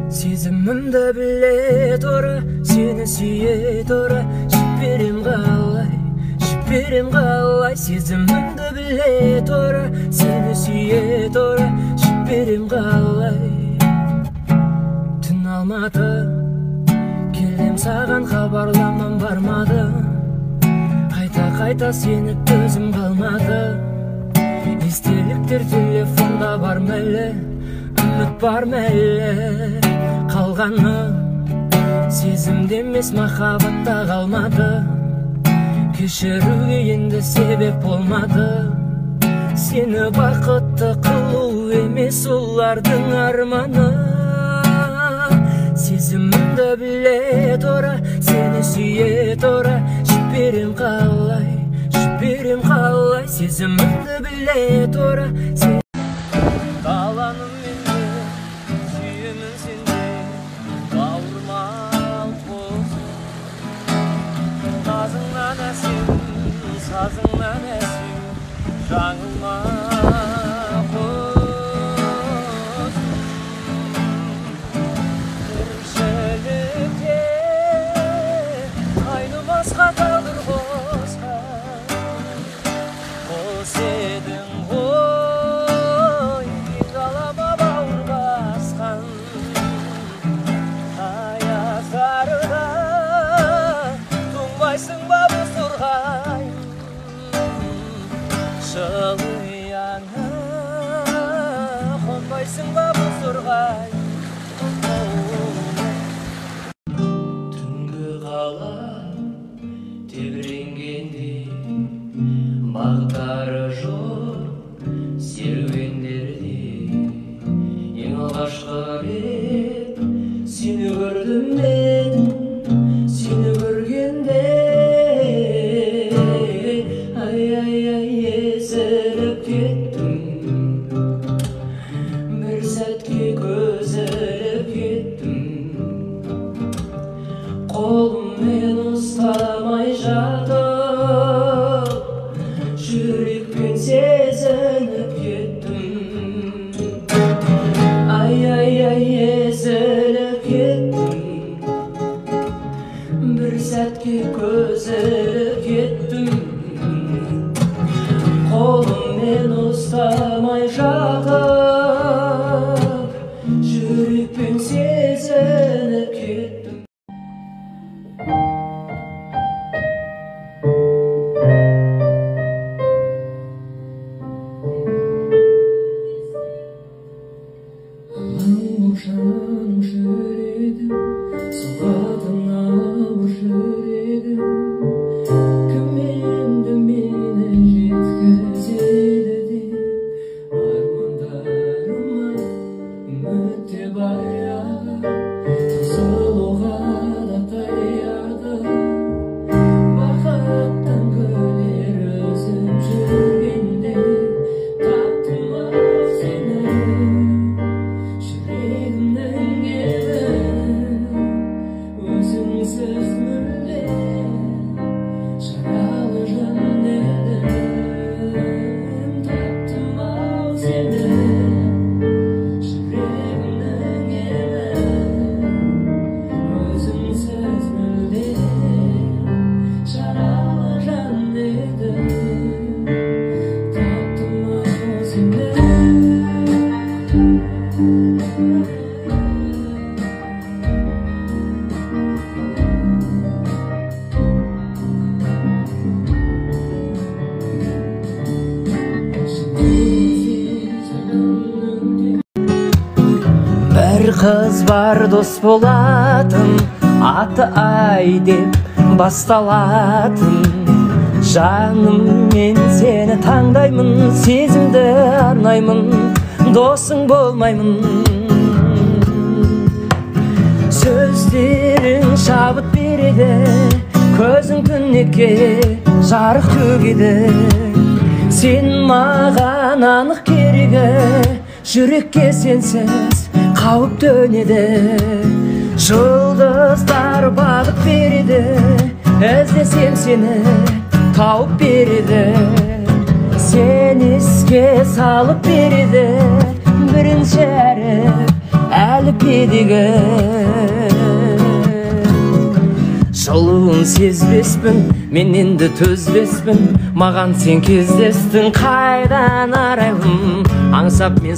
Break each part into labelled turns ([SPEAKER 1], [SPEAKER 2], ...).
[SPEAKER 1] Сезімімді біле тұра, сені сүйе тұра, жіберем қалай, сезімімді біле тұра, сені сүйе тұра, жіберем қалай. Түн алматы, келдім саған хабарламам бармады, қайта сені төзім қалмады. Естеліктер телефонда бар мәлі, үміт бар мәлі, қалғаны сезімде емес махаббатта қалмады. Кешіруге енді себеп болмады, сені бақытты қылу емес олардың арманы. Сезімімді біле тұра, сені сүйе тұра, жіберем қалай, сезімімді біле тұра. Қаланым менде, сүйемін сенде, бауырмал болсын. Тазыңнан әсем, сазыңнан әсем, жаңылма қос. Тіршілікте айнымасқа тағдыр қосқан, қос едің ғой далама бауыр басқан. Аяздарда тоңбайсың ба бозторғайым, жылы яңа қонбайсың ба бозторғайым. Түнгі қала тебіренгенде, бағыттары жоқ серуендерде. Ең алғашқы рет сені көрдім мен, сені көргенде. Ай, езіліп кеттім, бір сәтке көзіліп кеттім. Қолыммен ұстамай жатып, жүрекпен сезініп кеттім. Ай, езіліп кеттім, бір сәтке көзіліп кеттім. Қолыммен ұстамай жатып, жүрекпен сезініп кеттім. Жаным жүрегім, соғатына жүрегім, кім енді мені жеткізеді деп армандарыма үміттеп аяғы таусылуға да таяды. Бақыттан гүлдер үзіп жүргенде таптым-ау сені, жүрегімнің елін. Өзіңсіз мүлде жаралы жан едім. Таптым-ау сені, жүрегімнің елін. Өзіңсіз мүлде жаралы жан едім. Таптым-ау сені. Бір қыз бар дос болатын, аты Ай деп басталатын. Жаным, мен сені таңдаймын, сезімді арнаймын, досың болмаймын. Сөздерің шабыт береді, көзің түнекке жарық төгеді. Сен маған анық керегі, жүрекке сенсіз қауіп төнеді. Жұлдыздар бағыт береді, іздесем сені тауып береді. Сен еске салып береді, бірінші әріп әлі келіп едіген жылуын сезбеспін мен енді төзбеспін маған сен кездестің қайдан арайлым аңсап мен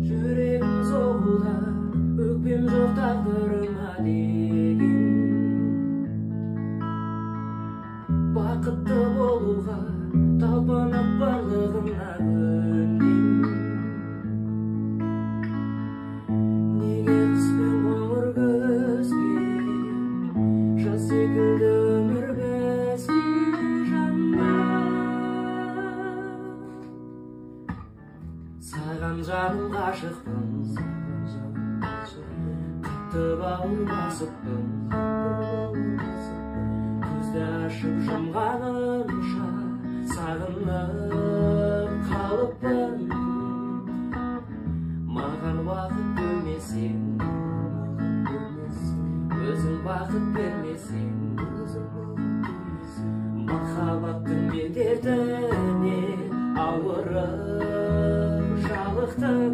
[SPEAKER 1] жүрегім соғуда өкпем жоқ тағдырыма деген бақытты болуға талпынып барлығына көндем неге қыс пен қоңыр күзге жаз секілді өмір бізге саған жаным ғашықпын қатты бауыр басыппын көзді ашып жұмғанымша сағынып қалыппын маған уақыт бөлмесең өзің бақыт бермесең махаббаттың бедетіне ауырып жалықтым